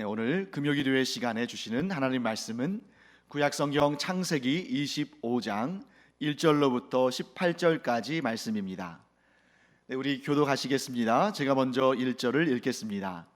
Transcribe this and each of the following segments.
네, 오늘 금요기도회 시간에 주시는 하나님 말씀은 구약성경 창세기 25장 1절로부터 18절까지 말씀입니다. 네, 우리 교독하시겠습니다. 제가 먼저 1절을 읽겠습니다.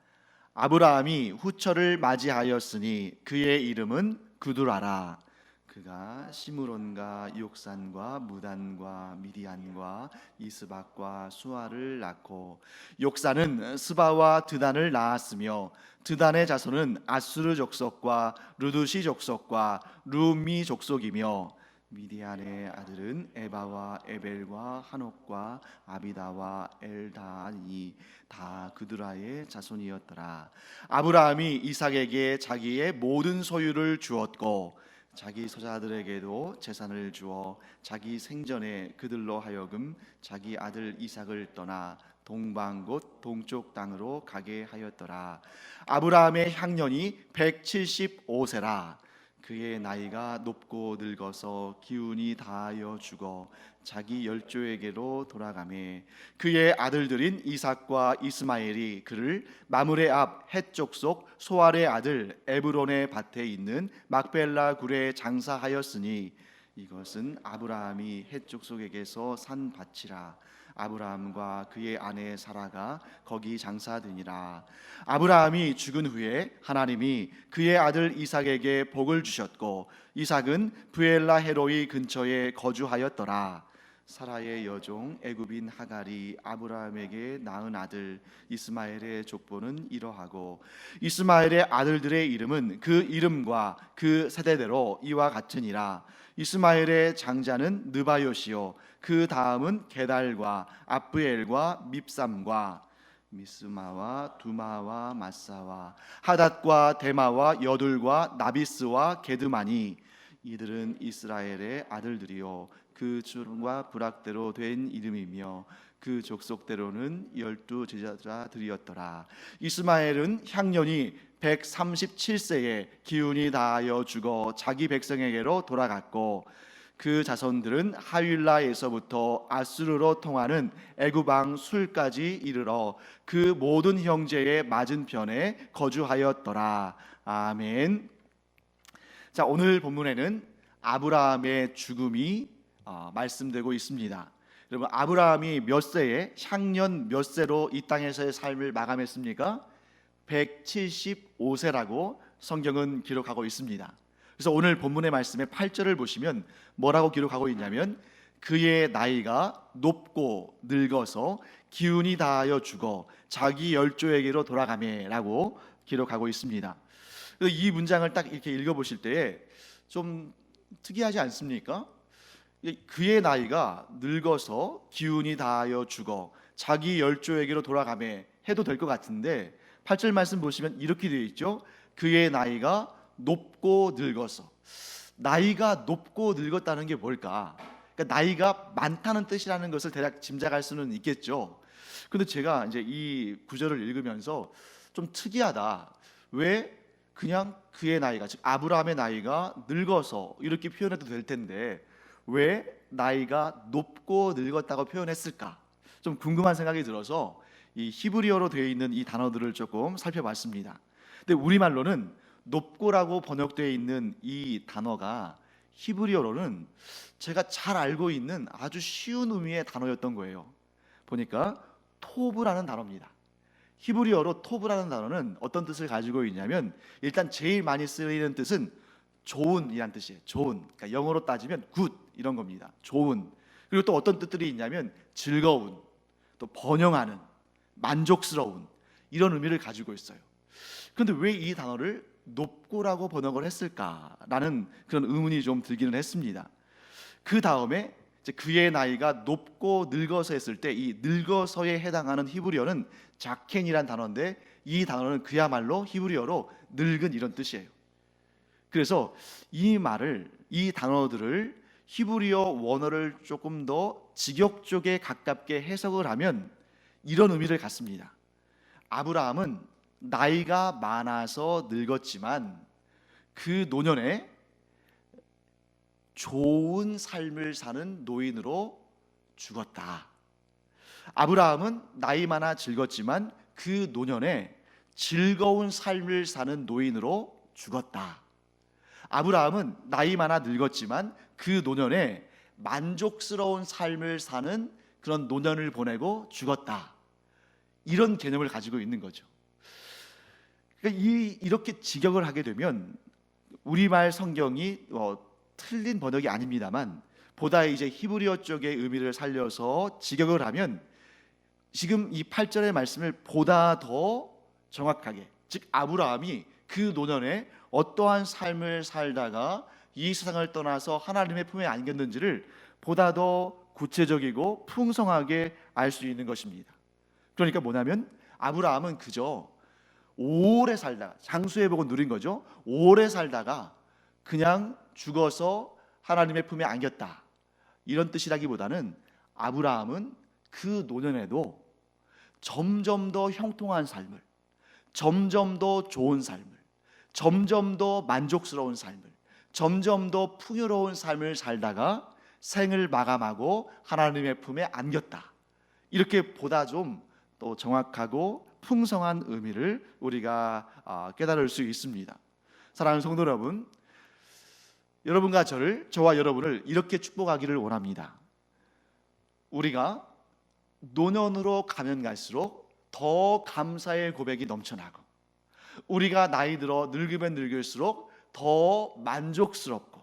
아브라함이 후처를 맞이하였으니 그의 이름은 그두라라. 그가 시므론과 욕산과 무단과 미디안과 이스박과 수아를 낳고 욕산은 스바와 드단을 낳았으며 드단의 자손은 아수르 족속과 루두시 족속과 루미 족속이며 미디안의 아들은 에바와 에벨과 한옥과 아비다와 엘다니 다 그두라의 자손이었더라. 아브라함이 이삭에게 자기의 모든 소유를 주었고 자기 소자들에게도 재산을 주어 자기 생전에 그들로 하여금 자기 아들 이삭을 떠나 동방 곧 동쪽 땅으로 가게 하였더라. 아브라함의 향년이 175세라. 그의 나이가 높고 늙어서 기운이 다하여 죽어 자기 열조에게로 돌아가매 그의 아들들인 이삭과 이스마엘이 그를 마므레 앞 헷 족속 소알의 아들 에브론의 밭에 있는 막벨라 굴에 장사하였으니 이것은 아브라함이 헷 족속에게서 산 밭이라. 아브라함과 그의 아내 사라가 거기 장사되니라. 아브라함이 죽은 후에 하나님이 그의 아들 이삭에게 복을 주셨고 이삭은 브엘라 헤로이 근처에 거주하였더라. 사라의 여종 애굽인 하갈이 아브라함에게 낳은 아들 이스마엘의 족보는 이러하고 이스마엘의 아들들의 이름은 그 이름과 그 세대대로 이와 같으니라. 이스마엘의 장자는 느바요시요 그 다음은 게달과 압브엘과 밉삼과 미스마와 두마와 마사와 하닷과 데마와 여둘과 나비스와 게드마니 이들은 이스라엘의 아들들이요 그 주름과 부락대로 된 이름이며 그 족속대로는 12 제자들이었더라. 이스마엘은 향년이 137세에 기운이 다하여 죽어 자기 백성에게로 돌아갔고 그 자손들은 하윌라에서부터 아수르로 통하는 애굽왕 술까지 이르러 그 모든 형제의 맞은편에 거주하였더라. 아멘. 자, 오늘 본문에는 아브라함의 죽음이 말씀되고 있습니다. 여러분, 아브라함이 몇 세에 향년 몇 세로 이 땅에서의 삶을 마감했습니까? 175세라고 성경은 기록하고 있습니다. 그래서 오늘 본문의 말씀의 8절을 보시면 뭐라고 기록하고 있냐면 그의 나이가 높고 늙어서 기운이 다하여 죽어 자기 열조에게로 돌아가매 라고 기록하고 있습니다. 그래서 이 문장을 딱 이렇게 읽어보실 때에 좀 특이하지 않습니까? 그의 나이가 늙어서 기운이 다하여 죽어 자기 열조에게로 돌아가매 해도 될 것 같은데 8절 말씀 보시면 이렇게 되어 있죠. 그의 나이가 높고 늙어서. 나이가 높고 늙었다는 게 뭘까? 그러니까 나이가 많다는 뜻이라는 것을 대략 짐작할 수는 있겠죠. 근데 제가 이제 이 구절을 읽으면서 좀 특이하다. 왜 그냥 그의 나이가, 즉 아브라함의 나이가 늙어서 이렇게 표현해도 될 텐데 왜 나이가 높고 늙었다고 표현했을까? 좀 궁금한 생각이 들어서 이 히브리어로 되어 있는 이 단어들을 조금 살펴봤습니다. 근데 우리말로는 높고라고 번역되어 있는 이 단어가 히브리어로는 제가 잘 알고 있는 아주 쉬운 의미의 단어였던 거예요. 보니까 토브라는 단어입니다. 히브리어로 토브라는 단어는 어떤 뜻을 가지고 있냐면 일단 제일 많이 쓰이는 뜻은 좋은이란 뜻이에요. 좋은. 그러니까 영어로 따지면 굿 이런 겁니다. 좋은. 그리고 또 어떤 뜻들이 있냐면 즐거운, 또 번영하는, 만족스러운 이런 의미를 가지고 있어요. 그런데 왜 이 단어를 높고라고 번역을 했을까라는 그런 의문이 좀 들기는 했습니다. 그 다음에 그의 나이가 높고 늙어서 했을 때 이 늙어서에 해당하는 히브리어는 자켄이란 단어인데 이 단어는 그야말로 히브리어로 늙은 이런 뜻이에요. 그래서 이 말을, 이 단어들을 히브리어 원어를 조금 더 직역 쪽에 가깝게 해석을 하면 이런 의미를 갖습니다. 아브라함은 나이가 많아서 늙었지만 그 노년에 좋은 삶을 사는 노인으로 죽었다. 아브라함은 나이 많아 즐겁지만 그 노년에 즐거운 삶을 사는 노인으로 죽었다. 아브라함은 나이 많아 늙었지만 그 노년에 만족스러운 삶을 사는 그런 노년을 보내고 죽었다. 이런 개념을 가지고 있는 거죠. 그러니까 이렇게 직역을 하게 되면 우리말 성경이 틀린 번역이 아닙니다만 보다 이제 히브리어 쪽의 의미를 살려서 직역을 하면 지금 이 8절의 말씀을 보다 더 정확하게, 즉 아브라함이 그 노년에 어떠한 삶을 살다가 이 세상을 떠나서 하나님의 품에 안겼는지를 보다 더 구체적이고 풍성하게 알 수 있는 것입니다. 그러니까 뭐냐면 아브라함은 그저 오래 살다가, 장수의 복을 누린 거죠. 오래 살다가 그냥 죽어서 하나님의 품에 안겼다, 이런 뜻이라기보다는 아브라함은 그 노년에도 점점 더 형통한 삶을, 점점 더 좋은 삶을, 점점 더 만족스러운 삶을, 점점 더 풍요로운 삶을 살다가 생을 마감하고 하나님의 품에 안겼다, 이렇게 보다 좀 또 정확하고 풍성한 의미를 우리가 깨달을 수 있습니다. 사랑하는 성도 여러분, 여러분과 저와 여러분을 이렇게 축복하기를 원합니다. 우리가 노년으로 가면 갈수록 더 감사의 고백이 넘쳐나고, 우리가 나이 들어 늙으면 늙을수록 더 만족스럽고,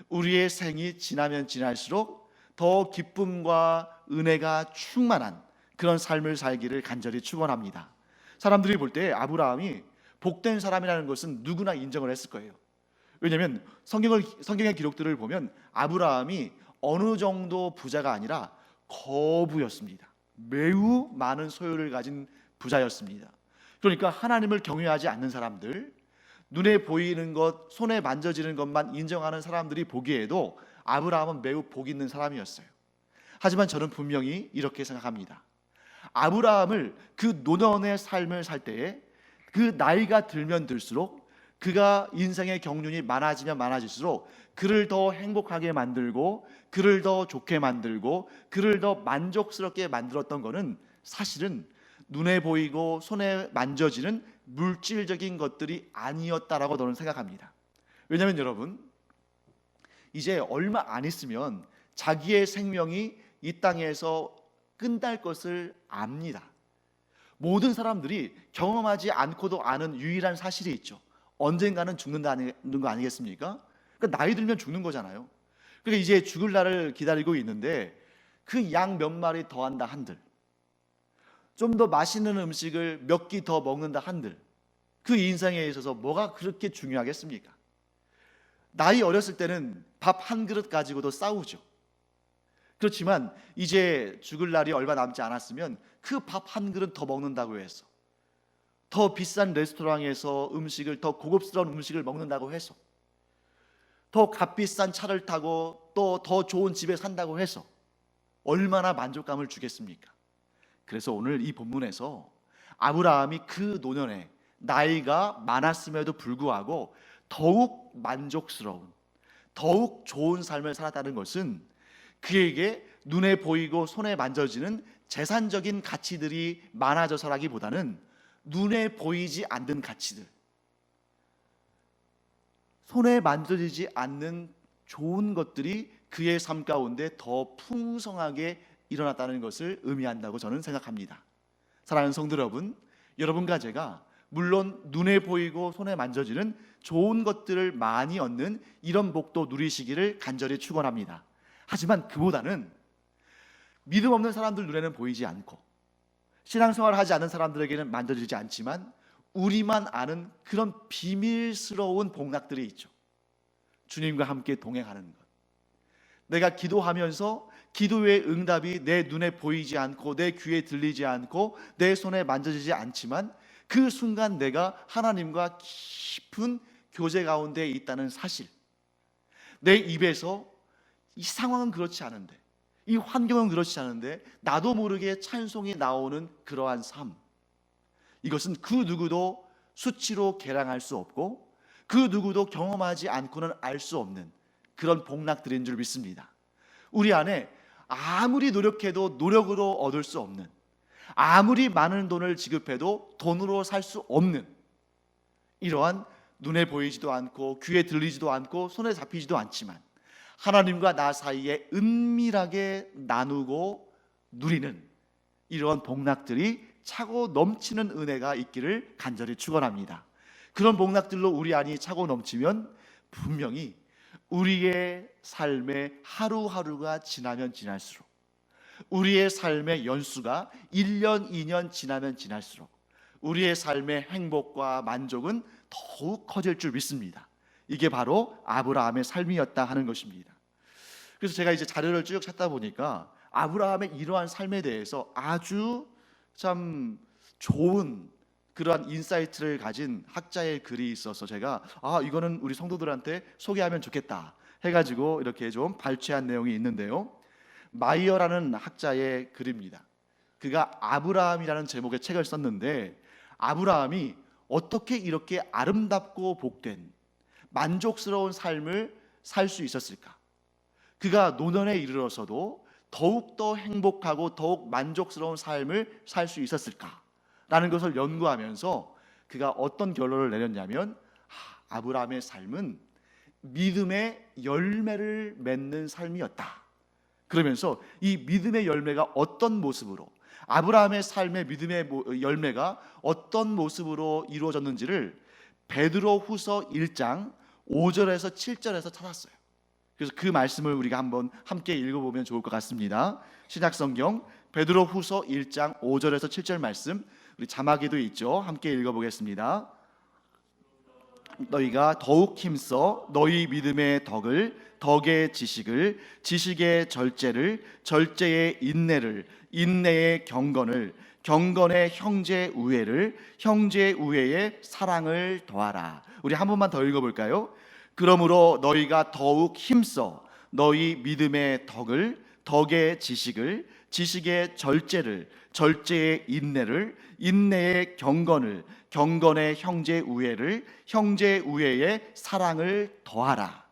우리의 생이 지나면 지날수록 더 기쁨과 은혜가 충만한 그런 삶을 살기를 간절히 축원합니다. 사람들이 볼 때 아브라함이 복된 사람이라는 것은 누구나 인정을 했을 거예요. 왜냐하면 성경의 기록들을 보면 아브라함이 어느 정도 부자가 아니라 거부였습니다. 매우 많은 소유를 가진 부자였습니다. 그러니까 하나님을 경외하지 않는 사람들, 눈에 보이는 것, 손에 만져지는 것만 인정하는 사람들이 보기에도 아브라함은 매우 복 있는 사람이었어요. 하지만 저는 분명히 이렇게 생각합니다. 아브라함을 그 노년의 삶을 살 때에 그 나이가 들면 들수록, 그가 인생의 경륜이 많아지면 많아질수록 그를 더 행복하게 만들고, 그를 더 좋게 만들고, 그를 더 만족스럽게 만들었던 것은 사실은 눈에 보이고 손에 만져지는 물질적인 것들이 아니었다라고 저는 생각합니다. 왜냐하면 여러분, 이제 얼마 안 있으면 자기의 생명이 이 땅에서 끝날 것을 압니다. 모든 사람들이 경험하지 않고도 아는 유일한 사실이 있죠. 언젠가는 죽는다는 거 아니겠습니까? 그러니까 나이 들면 죽는 거잖아요. 그러니까 이제 죽을 날을 기다리고 있는데 그 양 몇 마리 더한다 한들, 좀 더 맛있는 음식을 몇 끼 더 먹는다 한들, 그 인생에 있어서 뭐가 그렇게 중요하겠습니까? 나이 어렸을 때는 밥 한 그릇 가지고도 싸우죠. 그렇지만 이제 죽을 날이 얼마 남지 않았으면 그 밥 한 그릇 더 먹는다고 해서, 더 비싼 레스토랑에서 음식을, 더 고급스러운 음식을 먹는다고 해서, 더 값비싼 차를 타고 또 더 좋은 집에 산다고 해서 얼마나 만족감을 주겠습니까? 그래서 오늘 이 본문에서 아브라함이 그 노년에 나이가 많았음에도 불구하고 더욱 만족스러운, 더욱 좋은 삶을 살았다는 것은 그에게 눈에 보이고 손에 만져지는 재산적인 가치들이 많아져서라기보다는 눈에 보이지 않는 가치들, 손에 만져지지 않는 좋은 것들이 그의 삶 가운데 더 풍성하게 일어났다는 것을 의미한다고 저는 생각합니다. 사랑하는 성도 여러분, 여러분과 제가 물론 눈에 보이고 손에 만져지는 좋은 것들을 많이 얻는 이런 복도 누리시기를 간절히 축원합니다. 하지만 그보다는 믿음 없는 사람들 눈에는 보이지 않고, 신앙생활을 하지 않는 사람들에게는 만져지지 않지만 우리만 아는 그런 비밀스러운 복락들이 있죠. 주님과 함께 동행하는 것, 내가 기도하면서 기도의 응답이 내 눈에 보이지 않고 내 귀에 들리지 않고 내 손에 만져지지 않지만 그 순간 내가 하나님과 깊은 교제 가운데 있다는 사실, 내 입에서 이 상황은 그렇지 않은데, 이 환경은 그렇지 않은데 나도 모르게 찬송이 나오는 그러한 삶, 이것은 그 누구도 수치로 계량할 수 없고 그 누구도 경험하지 않고는 알 수 없는 그런 복락들인 줄 믿습니다. 우리 안에 아무리 노력해도 노력으로 얻을 수 없는, 아무리 많은 돈을 지급해도 돈으로 살 수 없는 이러한 눈에 보이지도 않고 귀에 들리지도 않고 손에 잡히지도 않지만 하나님과 나 사이에 은밀하게 나누고 누리는 이러한 복락들이 차고 넘치는 은혜가 있기를 간절히 축원합니다. 그런 복락들로 우리 안이 차고 넘치면 분명히 우리의 삶의 하루하루가 지나면 지날수록, 우리의 삶의 연수가 1년 2년 지나면 지날수록 우리의 삶의 행복과 만족은 더욱 커질 줄 믿습니다. 이게 바로 아브라함의 삶이었다 하는 것입니다. 그래서 제가 이제 자료를 쭉 찾다 보니까 아브라함의 이러한 삶에 대해서 아주 참 좋은 그러한 인사이트를 가진 학자의 글이 있어서 제가 이거는 우리 성도들한테 소개하면 좋겠다 해가지고 이렇게 좀 발췌한 내용이 있는데요, 마이어라는 학자의 글입니다. 그가 아브라함이라는 제목의 책을 썼는데, 아브라함이 어떻게 이렇게 아름답고 복된 만족스러운 삶을 살 수 있었을까? 그가 노년에 이르러서도 더욱더 행복하고 더욱 만족스러운 삶을 살 수 있었을까? 라는 것을 연구하면서 그가 어떤 결론을 내렸냐면, 아브라함의 삶은 믿음의 열매를 맺는 삶이었다. 그러면서 이 믿음의 열매가 어떤 모습으로, 아브라함의 삶의 믿음의 열매가 어떤 모습으로 이루어졌는지를 베드로후서 1장 5절에서 7절에서 찾았어요. 그래서 그 말씀을 우리가 한번 함께 읽어보면 좋을 것 같습니다. 신약성경 베드로후서 1장 5절에서 7절 말씀, 우리 자막에도 있죠. 함께 읽어보겠습니다. 너희가 더욱 힘써 너희 믿음의 덕을, 덕의 지식을, 지식의 절제를, 절제의 인내를, 인내의 경건을, 경건의 형제 우애를, 형제 우애의 사랑을 더하라. 우리 한 번만 더 읽어볼까요? 그러므로 너희가 더욱 힘써 너희 믿음의 덕을, 덕의 지식을, 지식의 절제를, 절제의 인내를, 인내의 경건을, 경건의 형제 우애를, 형제 우애의 사랑을 더하라.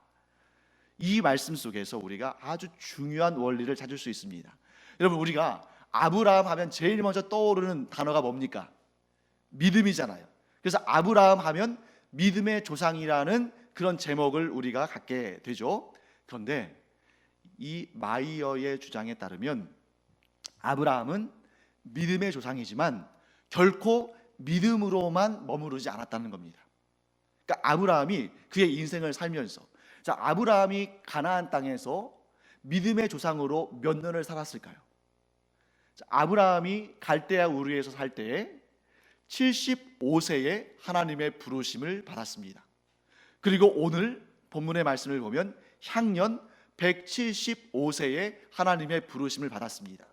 이 말씀 속에서 우리가 아주 중요한 원리를 찾을 수 있습니다. 여러분, 우리가 아브라함 하면 제일 먼저 떠오르는 단어가 뭡니까? 믿음이잖아요. 그래서 아브라함 하면 믿음의 조상이라는 그런 제목을 우리가 갖게 되죠. 그런데 이 마이어의 주장에 따르면 아브라함은 믿음의 조상이지만 결코 믿음으로만 머무르지 않았다는 겁니다. 그러니까 아브라함이 그의 인생을 살면서, 자, 아브라함이 가나안 땅에서 믿음의 조상으로 몇 년을 살았을까요? 자, 아브라함이 갈대아 우르에서 살 때에 75세에 하나님의 부르심을 받았습니다. 그리고 오늘 본문의 말씀을 보면 향년 175세에 하나님의 부르심을 받았습니다.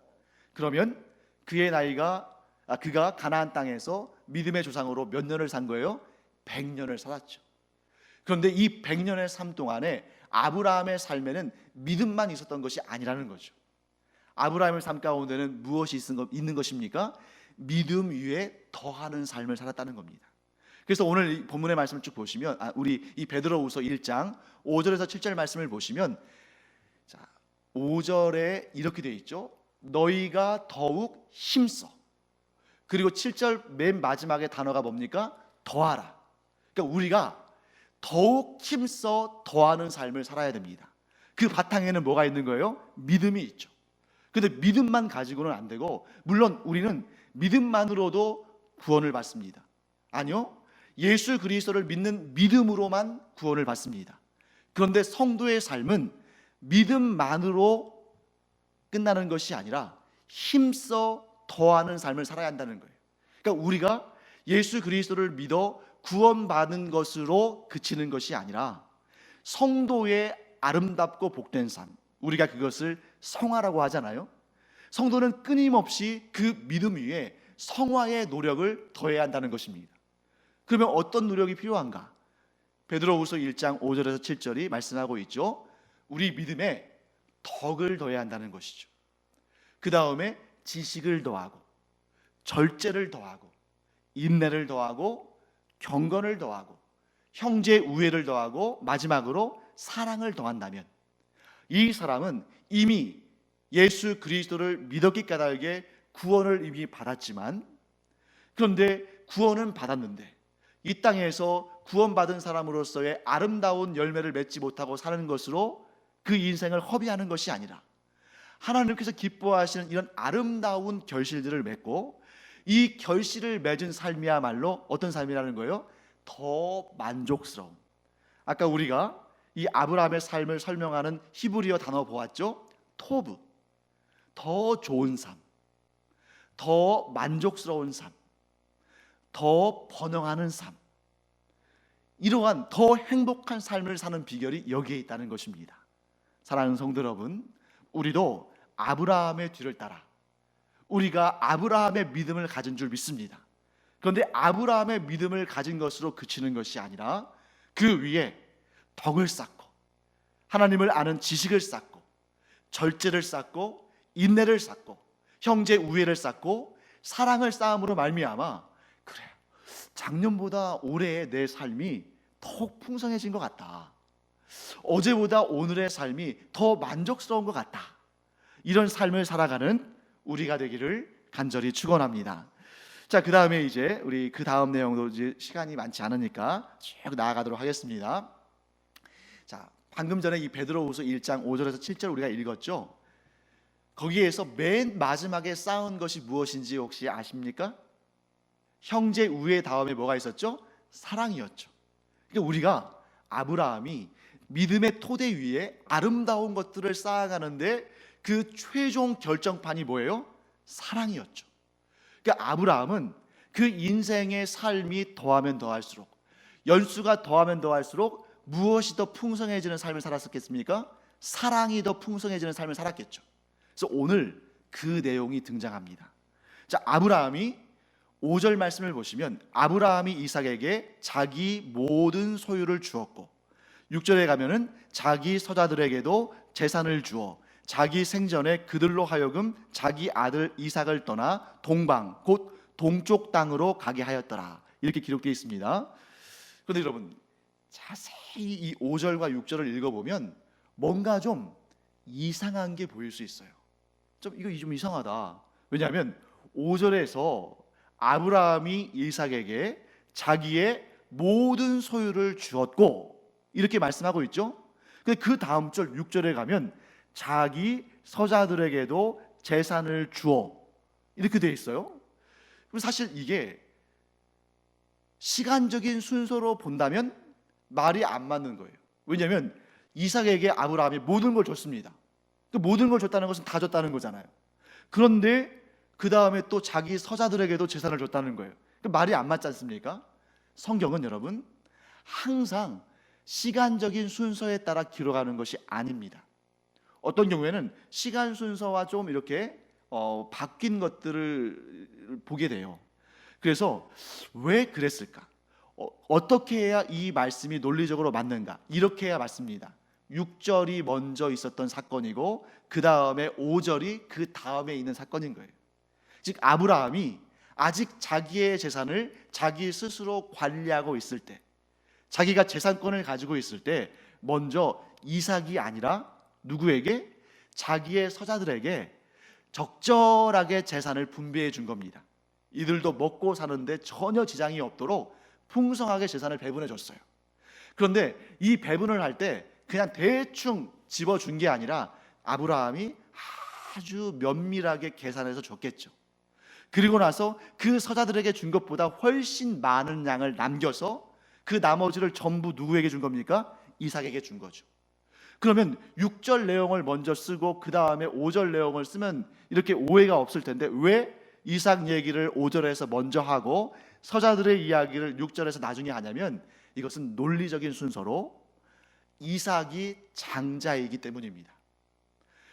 그러면 그의 나이가, 그가 가나안 땅에서 믿음의 조상으로 몇 년을 산 거예요? 100년을 살았죠. 그런데 이 100년의 삶 동안에 아브라함의 삶에는 믿음만 있었던 것이 아니라는 거죠. 아브라함의 삶 가운데는 무엇이 있는 것입니까? 믿음 위에 더하는 삶을 살았다는 겁니다. 그래서 오늘 이 본문의 말씀을 쭉 보시면, 우리 이 베드로후서 1장 5절에서 7절 말씀을 보시면, 자, 5절에 이렇게 되어 있죠. 너희가 더욱 힘써. 그리고 7절 맨 마지막에 단어가 뭡니까? 더하라. 그러니까 우리가 더욱 힘써 더하는 삶을 살아야 됩니다. 그 바탕에는 뭐가 있는 거예요? 믿음이 있죠. 그런데 믿음만 가지고는 안 되고, 물론 우리는 믿음만으로도 구원을 받습니다. 아니요, 예수 그리스도를 믿는 믿음으로만 구원을 받습니다. 그런데 성도의 삶은 믿음만으로 끝나는 것이 아니라 힘써 더하는 삶을 살아야 한다는 거예요. 그러니까 우리가 예수 그리스도를 믿어 구원받은 것으로 그치는 것이 아니라 성도의 아름답고 복된 삶, 우리가 그것을 성화라고 하잖아요. 성도는 끊임없이 그 믿음 위에 성화의 노력을 더해야 한다는 것입니다. 그러면 어떤 노력이 필요한가? 베드로후서 1장 5절에서 7절이 말씀하고 있죠. 우리 믿음에 덕을 더해야 한다는 것이죠. 그 다음에 지식을 더하고, 절제를 더하고, 인내를 더하고, 경건을 더하고, 형제 우애를 더하고, 마지막으로 사랑을 더한다면 이 사람은 이미 예수 그리스도를 믿었기 까닭에 구원을 이미 받았지만, 그런데 구원은 받았는데 이 땅에서 구원받은 사람으로서의 아름다운 열매를 맺지 못하고 사는 것으로 그 인생을 허비하는 것이 아니라 하나님께서 기뻐하시는 이런 아름다운 결실들을 맺고, 이 결실을 맺은 삶이야말로 어떤 삶이라는 거예요? 더 만족스러운. 아까 우리가 이 아브라함의 삶을 설명하는 히브리어 단어 보았죠? 토브. 더 좋은 삶, 더 만족스러운 삶, 더 번영하는 삶, 이러한 더 행복한 삶을 사는 비결이 여기에 있다는 것입니다. 사랑하는 성도 여러분, 우리도 아브라함의 뒤를 따라 우리가 아브라함의 믿음을 가진 줄 믿습니다. 그런데 아브라함의 믿음을 가진 것으로 그치는 것이 아니라 그 위에 덕을 쌓고 하나님을 아는 지식을 쌓고 절제를 쌓고 인내를 쌓고 형제 우애를 쌓고 사랑을 쌓음으로 말미암아, 그래, 작년보다 올해 내 삶이 더욱 풍성해진 것 같다, 어제보다 오늘의 삶이 더 만족스러운 것 같다, 이런 삶을 살아가는 우리가 되기를 간절히 축원합니다. 자, 그 다음에 이제 우리 그 다음 내용도 이제 시간이 많지 않으니까 쭉 나아가도록 하겠습니다. 자, 방금 전에 이 베드로후서 1장 5절에서 7절 우리가 읽었죠. 거기에서 맨 마지막에 쌓은 것이 무엇인지 혹시 아십니까? 형제 우애 다음에 뭐가 있었죠? 사랑이었죠. 그러니까 우리가 아브라함이 믿음의 토대 위에 아름다운 것들을 쌓아가는데 그 최종 결정판이 뭐예요? 사랑이었죠. 그러니까 아브라함은 그 인생의 삶이 더하면 더할수록, 연수가 더하면 더할수록 무엇이 더 풍성해지는 삶을 살았었겠습니까? 사랑이 더 풍성해지는 삶을 살았겠죠. 그래서 오늘 그 내용이 등장합니다. 자, 아브라함이 5절 말씀을 보시면 아브라함이 이삭에게 자기 모든 소유를 주었고, 6절에 가면은 자기 서자들에게도 재산을 주어 자기 생전에 그들로 하여금 자기 아들 이삭을 떠나 동방 곧 동쪽 땅으로 가게 하였더라, 이렇게 기록되어 있습니다. 그런데 여러분, 자세히 이 5절과 6절을 읽어보면 뭔가 좀 이상한 게 보일 수 있어요. 이거 좀 이상하다. 왜냐하면 5절에서 아브라함이 이삭에게 자기의 모든 소유를 주었고 이렇게 말씀하고 있죠. 근데 그 다음 절 6절에 가면 자기 서자들에게도 재산을 주어, 이렇게 되어 있어요. 그럼 사실 이게 시간적인 순서로 본다면 말이 안 맞는 거예요. 왜냐하면 이삭에게 아브라함이 모든 걸 줬습니다. 그 모든 걸 줬다는 것은 다 줬다는 거잖아요. 그런데 그 다음에 또 자기 서자들에게도 재산을 줬다는 거예요. 말이 안 맞지 않습니까? 성경은 여러분 항상 시간적인 순서에 따라 기록하는 것이 아닙니다. 어떤 경우에는 시간 순서와 좀 이렇게 바뀐 것들을 보게 돼요. 그래서 왜 그랬을까? 어떻게 해야 이 말씀이 논리적으로 맞는가? 이렇게 해야 맞습니다. 6절이 먼저 있었던 사건이고 그 다음에 5절이 그 다음에 있는 사건인 거예요. 즉 아브라함이 아직 자기의 재산을 자기 스스로 관리하고 있을 때, 자기가 재산권을 가지고 있을 때 먼저 이삭이 아니라 누구에게? 자기의 서자들에게 적절하게 재산을 분배해 준 겁니다. 이들도 먹고 사는데 전혀 지장이 없도록 풍성하게 재산을 배분해 줬어요. 그런데 이 배분을 할 때 그냥 대충 집어준 게 아니라 아브라함이 아주 면밀하게 계산해서 줬겠죠. 그리고 나서 그 서자들에게 준 것보다 훨씬 많은 양을 남겨서 그 나머지를 전부 누구에게 준 겁니까? 이삭에게 준 거죠. 그러면 6절 내용을 먼저 쓰고 그 다음에 5절 내용을 쓰면 이렇게 오해가 없을 텐데 왜 이삭 얘기를 5절에서 먼저 하고 서자들의 이야기를 6절에서 나중에 하냐면 이것은 논리적인 순서로 이삭이 장자이기 때문입니다.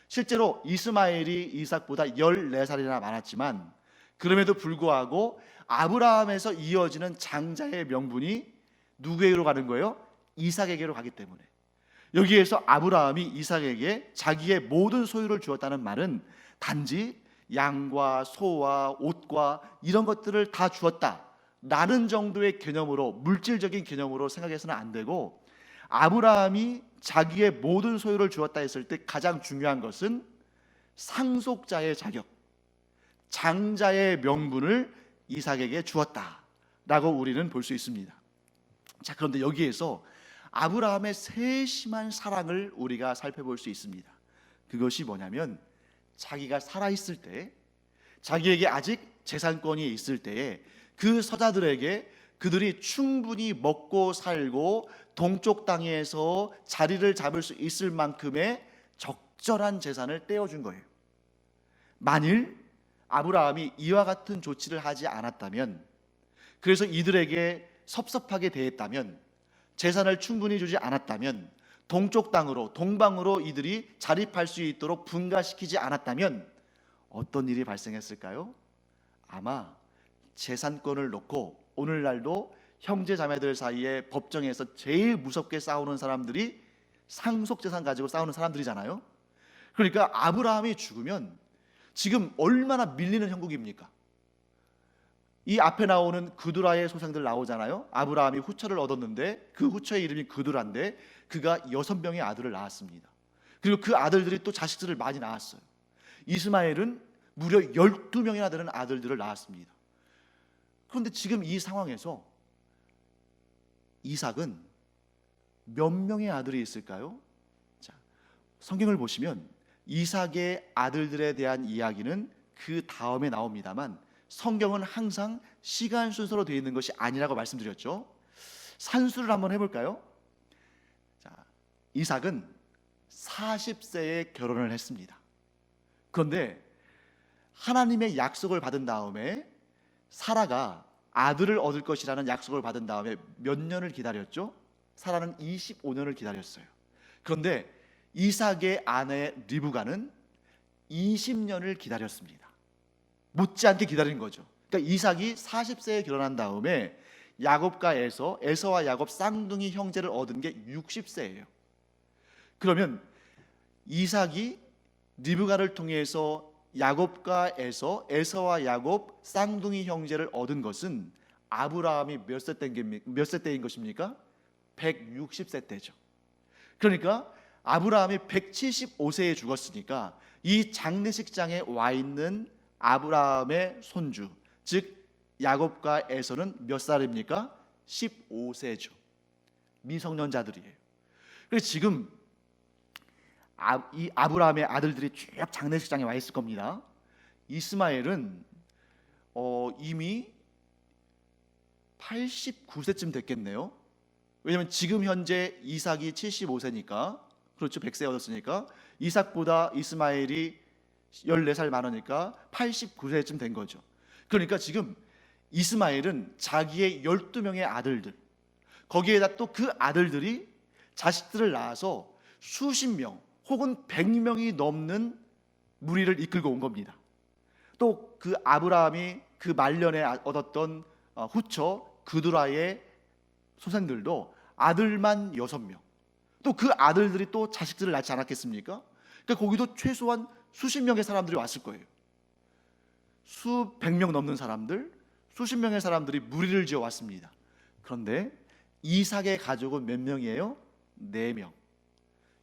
실제로 이스마엘이 이삭보다 14살이나 많았지만 그럼에도 불구하고 아브라함에서 이어지는 장자의 명분이 누구에게로 가는 거예요? 이삭에게로 가기 때문에. 여기에서 아브라함이 이삭에게 자기의 모든 소유를 주었다는 말은 단지 양과 소와 옷과 이런 것들을 다 주었다라는 정도의 개념으로, 물질적인 개념으로 생각해서는 안 되고, 아브라함이 자기의 모든 소유를 주었다 했을 때 가장 중요한 것은 상속자의 자격, 장자의 명분을 이삭에게 주었다라고 우리는 볼 수 있습니다. 자, 그런데 여기에서 아브라함의 세심한 사랑을 우리가 살펴볼 수 있습니다. 그것이 뭐냐면 자기가 살아있을 때, 자기에게 아직 재산권이 있을 때에 그 서자들에게 그들이 충분히 먹고 살고 동쪽 땅에서 자리를 잡을 수 있을 만큼의 적절한 재산을 떼어준 거예요. 만일 아브라함이 이와 같은 조치를 하지 않았다면, 그래서 이들에게 섭섭하게 대했다면, 재산을 충분히 주지 않았다면, 동쪽 땅으로 동방으로 이들이 자립할 수 있도록 분가시키지 않았다면 어떤 일이 발생했을까요? 아마 재산권을 놓고 오늘날도 형제 자매들 사이에 법정에서 제일 무섭게 싸우는 사람들이 상속재산 가지고 싸우는 사람들이잖아요. 그러니까 아브라함이 죽으면 지금 얼마나 밀리는 형국입니까? 이 앞에 나오는 그두라의 소생들 나오잖아요. 아브라함이 후처를 얻었는데 그 후처의 이름이 그두라인데 그가 6명의 아들을 낳았습니다. 그리고 그 아들들이 또 자식들을 많이 낳았어요. 이스마엘은 무려 12명이나 되는 아들들을 낳았습니다. 그런데 지금 이 상황에서 이삭은 몇 명의 아들이 있을까요? 자, 성경을 보시면 이삭의 아들들에 대한 이야기는 그 다음에 나옵니다만 성경은 항상 시간 순서로 되어 있는 것이 아니라고 말씀드렸죠. 산수를 한번 해볼까요? 자, 이삭은 40세에 결혼을 했습니다. 그런데 하나님의 약속을 받은 다음에 사라가 아들을 얻을 것이라는 약속을 받은 다음에 몇 년을 기다렸죠? 사라는 25년을 기다렸어요. 그런데 이삭의 아내 리브가는 20년을 기다렸습니다. 못지않게 기다린 거죠. 그러니까 이삭이 40세에 결혼한 다음에 야곱과 에서와 야곱 쌍둥이 형제를 얻은 게 60세예요. 그러면 이삭이 리브가를 통해서 야곱과 에서와 야곱 쌍둥이 형제를 얻은 것은 아브라함이 몇 세 때인 것입니까? 160세 때죠. 그러니까 아브라함이 175세에 죽었으니까 이 장례식장에 와 있는 아브라함의 손주, 즉 야곱과 에서는 몇 살입니까? 15세죠. 미성년자들이에요. 그래서 지금 이 아브라함의 아들들이 쭉 장례식장에 와 있을 겁니다. 이스마엘은 이미 89세쯤 됐겠네요. 왜냐하면 지금 현재 이삭이 75세니까, 그렇죠, 100세 얻었으니까 이삭보다 이스마엘이 14살 많으니까 89세쯤 된 거죠. 그러니까 지금 이스마엘은 자기의 12명의 아들들, 거기에다 또 그 아들들이 자식들을 낳아서 수십 명 혹은 100명이 넘는 무리를 이끌고 온 겁니다. 또 그 아브라함이 그 말년에 얻었던 후처 그두라의 소생들도 아들만 6명, 또 그 아들들이 또 자식들을 낳지 않았겠습니까? 그러니까 거기도 최소한 수십 명의 사람들이 왔을 거예요. 수백 명 넘는 사람들, 수십 명의 사람들이 무리를 지어 왔습니다. 그런데 이삭의 가족은 몇 명이에요? 4명.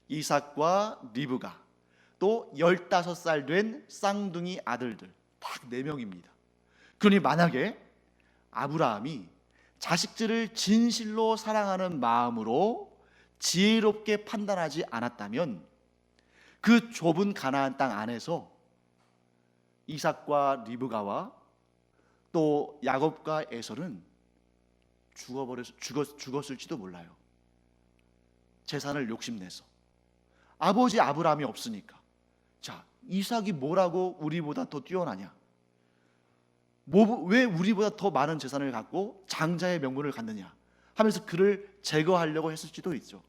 이삭과 리브가, 또 15살 된 쌍둥이 아들들, 딱 4명입니다. 그러니 만약에 아브라함이 자식들을 진실로 사랑하는 마음으로 지혜롭게 판단하지 않았다면 그 좁은 가나안 땅 안에서 이삭과 리브가와 또 야곱과 에서는 죽었을지도 몰라요. 재산을 욕심내서. 아버지 아브라함이 없으니까. 자, 이삭이 뭐라고 우리보다 더 뛰어나냐? 왜 우리보다 더 많은 재산을 갖고 장자의 명분을 갖느냐 하면서 그를 제거하려고 했을지도 있죠.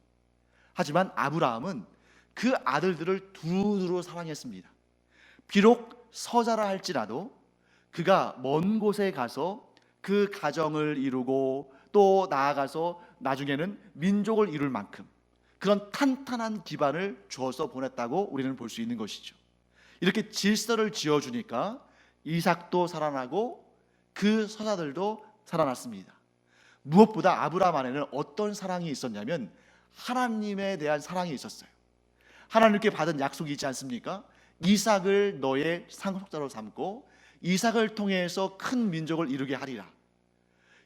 하지만 아브라함은 그 아들들을 두루두루 사랑했습니다. 비록 서자라 할지라도 그가 먼 곳에 가서 그 가정을 이루고 또 나아가서 나중에는 민족을 이룰 만큼 그런 탄탄한 기반을 주어서 보냈다고 우리는 볼 수 있는 것이죠. 이렇게 질서를 지어주니까 이삭도 살아나고 그 서자들도 살아났습니다. 무엇보다 아브라함 안에는 어떤 사랑이 있었냐면 하나님에 대한 사랑이 있었어요. 하나님께 받은 약속이 있지 않습니까? 이삭을 너의 상속자로 삼고 이삭을 통해서 큰 민족을 이루게 하리라.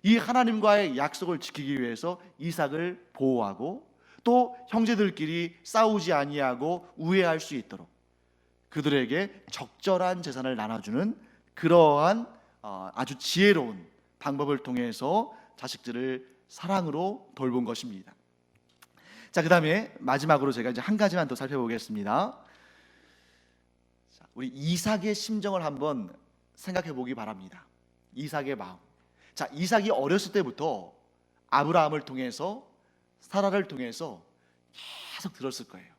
이 하나님과의 약속을 지키기 위해서 이삭을 보호하고 또 형제들끼리 싸우지 아니하고 우애할 수 있도록 그들에게 적절한 재산을 나눠주는 그러한 아주 지혜로운 방법을 통해서 자식들을 사랑으로 돌본 것입니다. 자, 그 다음에 마지막으로 제가 이제 한 가지만 더 살펴보겠습니다. 우리 이삭의 심정을 한번 생각해 보기 바랍니다. 이삭의 마음. 자, 이삭이 어렸을 때부터 아브라함을 통해서 사라를 통해서 계속 들었을 거예요.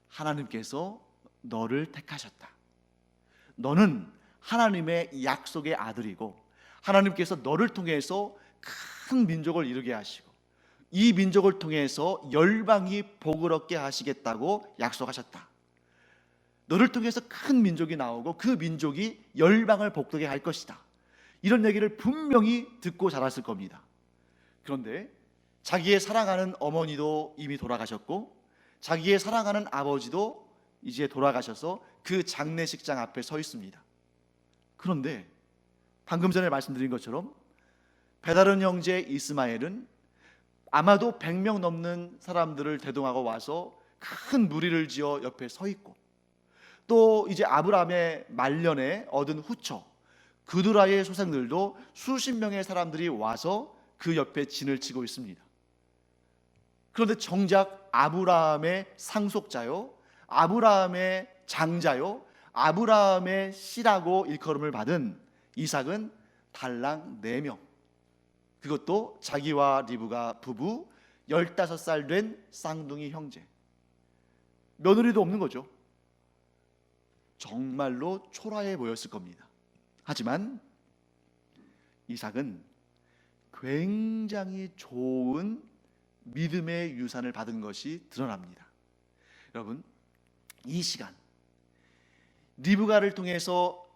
하나님께서 너를 택하셨다. 너는 하나님의 약속의 아들이고 하나님께서 너를 통해서 큰 민족을 이루게 하시고 이 민족을 통해서 열방이 복을 얻게 하시겠다고 약속하셨다. 너를 통해서 큰 민족이 나오고 그 민족이 열방을 복되게 할 것이다. 이런 얘기를 분명히 듣고 자랐을 겁니다. 그런데 자기의 사랑하는 어머니도 이미 돌아가셨고 자기의 사랑하는 아버지도 이제 돌아가셔서 그 장례식장 앞에 서 있습니다. 그런데 방금 전에 말씀드린 것처럼 베다른 형제 이스마엘은 아마도 100명 넘는 사람들을 대동하고 와서 큰 무리를 지어 옆에 서 있고 또 이제 아브라함의 말년에 얻은 후처 그두라의 소생들도 수십 명의 사람들이 와서 그 옆에 진을 치고 있습니다. 그런데 정작 아브라함의 상속자요, 아브라함의 장자요, 아브라함의 씨라고 일컬음을 받은 이삭은 달랑 4명, 그것도 자기와 리브가 부부 15살 된 쌍둥이 형제, 며느리도 없는 거죠. 정말로 초라해 보였을 겁니다. 하지만 이삭은 굉장히 좋은 믿음의 유산을 받은 것이 드러납니다. 여러분, 이 시간 리브가를 통해서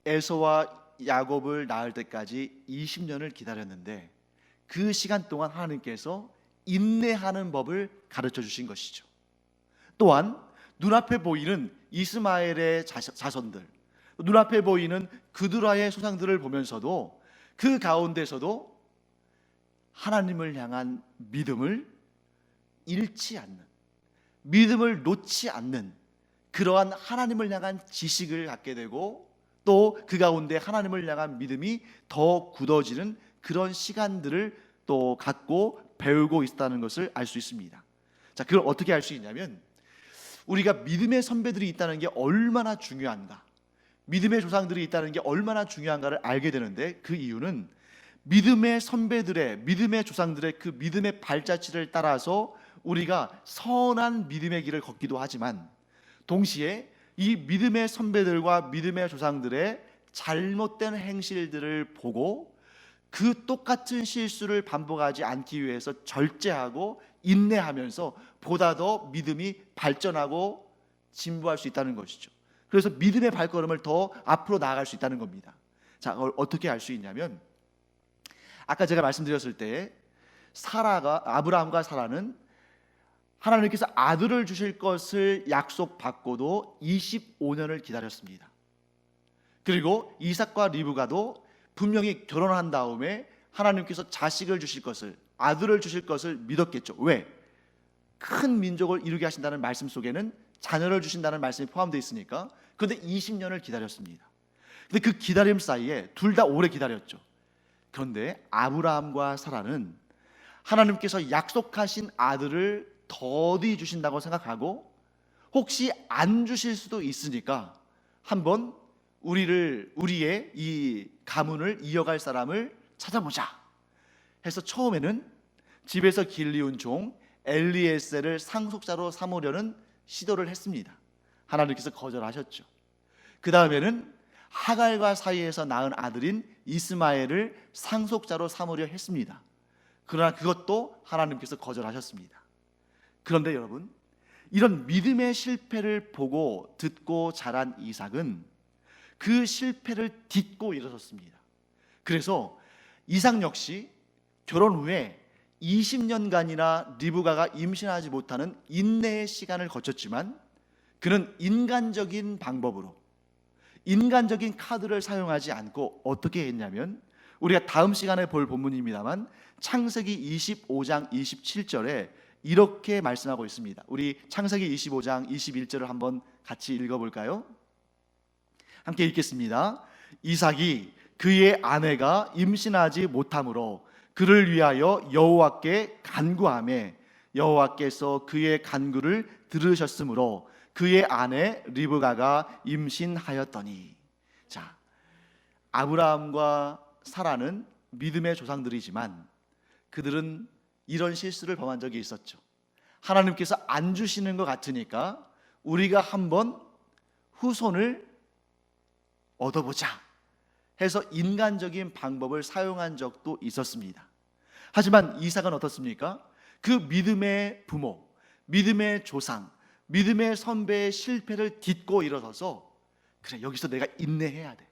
에서와 야곱을 낳을 때까지 20년을 기다렸는데 그 시간 동안 하나님께서 인내하는 법을 가르쳐 주신 것이죠. 또한 눈앞에 보이는 이스마엘의 자손들, 눈앞에 보이는 그두라의 소상들을 보면서도 그 가운데서도 하나님을 향한 믿음을 잃지 않는, 믿음을 놓지 않는 그러한 하나님을 향한 지식을 갖게 되고 또 그 가운데 하나님을 향한 믿음이 더 굳어지는 그런 시간들을 또 갖고 배우고 있다는 것을 알 수 있습니다. 자, 그걸 어떻게 알 수 있냐면 우리가 믿음의 선배들이 있다는 게 얼마나 중요한가, 믿음의 조상들이 있다는 게 얼마나 중요한가를 알게 되는데 그 이유는 믿음의 선배들의, 믿음의 조상들의 그 믿음의 발자취를 따라서 우리가 선한 믿음의 길을 걷기도 하지만 동시에 이 믿음의 선배들과 믿음의 조상들의 잘못된 행실들을 보고 그 똑같은 실수를 반복하지 않기 위해서 절제하고 인내하면서 보다 더 믿음이 발전하고 진보할 수 있다는 것이죠. 그래서 믿음의 발걸음을 더 앞으로 나아갈 수 있다는 겁니다. 자, 어떻게 알 수 있냐면 아까 제가 말씀드렸을 때 아브라함과 사라는 하나님께서 아들을 주실 것을 약속받고도 25년을 기다렸습니다. 그리고 이삭과 리브가도 분명히 결혼한 다음에 하나님께서 자식을 주실 것을, 아들을 주실 것을 믿었겠죠. 왜? 큰 민족을 이루게 하신다는 말씀 속에는 자녀를 주신다는 말씀이 포함되어 있으니까. 그런데 20년을 기다렸습니다. 근데 그 기다림 사이에 둘 다 오래 기다렸죠. 그런데 아브라함과 사라는 하나님께서 약속하신 아들을 더디 주신다고 생각하고 혹시 안 주실 수도 있으니까 한번 우리의 이 가문을 이어갈 사람을 찾아보자 해서 처음에는 집에서 길리운 종 엘리에셀을 상속자로 삼으려는 시도를 했습니다. 하나님께서 거절하셨죠. 그 다음에는 하갈과 사이에서 낳은 아들인 이스마엘을 상속자로 삼으려 했습니다. 그러나 그것도 하나님께서 거절하셨습니다. 그런데 여러분, 이런 믿음의 실패를 보고 듣고 자란 이삭은 그 실패를 딛고 일어섰습니다. 그래서 이삭 역시 결혼 후에 20년간이나 리브가가 임신하지 못하는 인내의 시간을 거쳤지만 그는 인간적인 방법으로 인간적인 카드를 사용하지 않고 어떻게 했냐면, 우리가 다음 시간에 볼 본문입니다만 창세기 25장 27절에 이렇게 말씀하고 있습니다. 우리 창세기 25장 21절을 한번 같이 읽어볼까요? 함께 읽겠습니다. 이삭이 그의 아내가 임신하지 못하므로 그를 위하여 여호와께 간구하매 여호와께서 그의 간구를 들으셨으므로 그의 아내 리브가가 임신하였더니. 자, 아브라함과 사라는 믿음의 조상들이지만 그들은 이런 실수를 범한 적이 있었죠. 하나님께서 안 주시는 것 같으니까 우리가 한번 후손을 얻어보자 해서 인간적인 방법을 사용한 적도 있었습니다. 하지만 이삭은 어떻습니까? 그 믿음의 부모, 믿음의 조상, 믿음의 선배의 실패를 딛고 일어서서, 그래, 여기서 내가 인내해야 돼.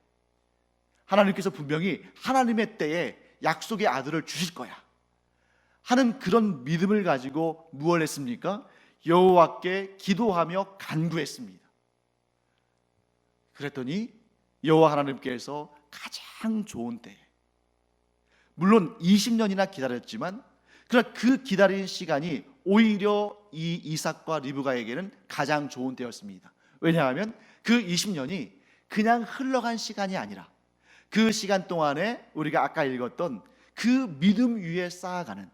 하나님께서 분명히 하나님의 때에 약속의 아들을 주실 거야 하는 그런 믿음을 가지고 무엇을 했습니까? 여호와께 기도하며 간구했습니다. 그랬더니 여호와 하나님께서 가장 좋은 때에, 물론 20년이나 기다렸지만 그러나 그 기다린 시간이 오히려 이 이삭과 리브가에게는 가장 좋은 때였습니다. 왜냐하면 그 20년이 그냥 흘러간 시간이 아니라 그 시간 동안에 우리가 아까 읽었던 그 믿음 위에 쌓아가는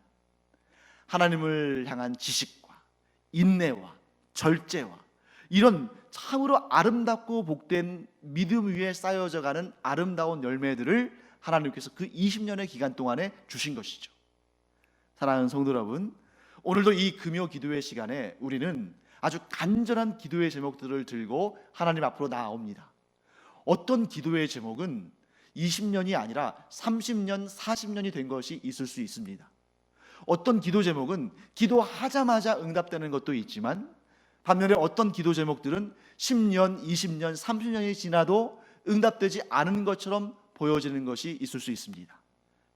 하나님을 향한 지식과 인내와 절제와 이런 참으로 아름답고 복된 믿음 위에 쌓여져 가는 아름다운 열매들을 하나님께서 그 20년의 기간 동안에 주신 것이죠. 사랑하는 성도 여러분, 오늘도 이 금요 기도의 시간에 우리는 아주 간절한 기도의 제목들을 들고 하나님 앞으로 나아옵니다. 어떤 기도의 제목은 20년이 아니라 30년, 40년이 된 것이 있을 수 있습니다. 어떤 기도 제목은 기도하자마자 응답되는 것도 있지만 반면에 어떤 기도 제목들은 10년, 20년, 30년이 지나도 응답되지 않은 것처럼 보여지는 것이 있을 수 있습니다.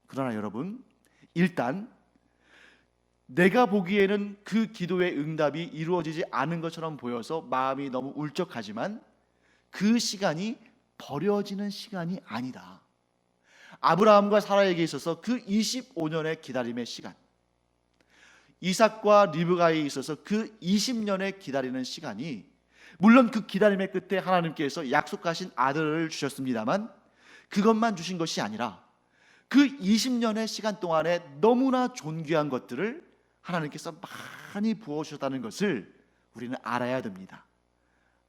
그러나 여러분, 일단 내가 보기에는 그 기도의 응답이 이루어지지 않은 것처럼 보여서 마음이 너무 울적하지만 그 시간이 버려지는 시간이 아니다. 아브라함과 사라에게 있어서 그 25년의 기다림의 시간, 이삭과 리브가에 있어서 그 20년의 기다리는 시간이, 물론 그 기다림의 끝에 하나님께서 약속하신 아들을 주셨습니다만 그것만 주신 것이 아니라 그 20년의 시간 동안에 너무나 존귀한 것들을 하나님께서 많이 부어주셨다는 것을 우리는 알아야 됩니다.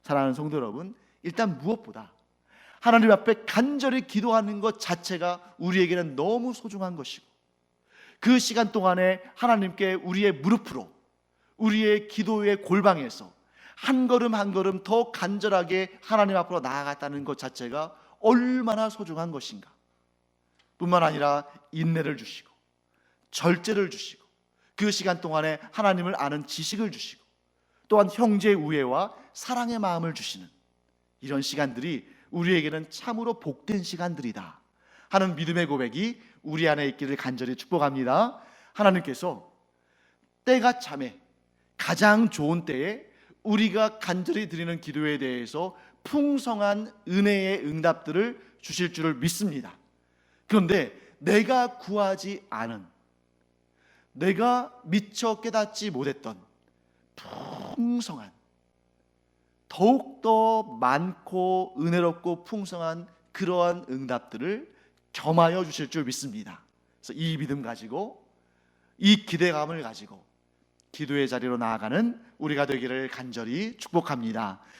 사랑하는 성도 여러분, 일단 무엇보다 하나님 앞에 간절히 기도하는 것 자체가 우리에게는 너무 소중한 것이고, 그 시간 동안에 하나님께 우리의 무릎으로, 우리의 기도의 골방에서 한 걸음 한 걸음 더 간절하게 하나님 앞으로 나아갔다는 것 자체가 얼마나 소중한 것인가. 뿐만 아니라 인내를 주시고 절제를 주시고 그 시간 동안에 하나님을 아는 지식을 주시고 또한 형제의 우애와 사랑의 마음을 주시는 이런 시간들이 우리에게는 참으로 복된 시간들이다 하는 믿음의 고백이 우리 안에 있기를 간절히 축복합니다. 하나님께서 때가 참에 가장 좋은 때에 우리가 간절히 드리는 기도에 대해서 풍성한 은혜의 응답들을 주실 줄을 믿습니다. 그런데 내가 구하지 않은, 내가 미처 깨닫지 못했던 풍성한, 더욱더 많고 은혜롭고 풍성한 그러한 응답들을 겸하여 주실 줄 믿습니다. 그래서 이 믿음 가지고, 이 기대감을 가지고 기도의 자리로 나아가는 우리가 되기를 간절히 축복합니다.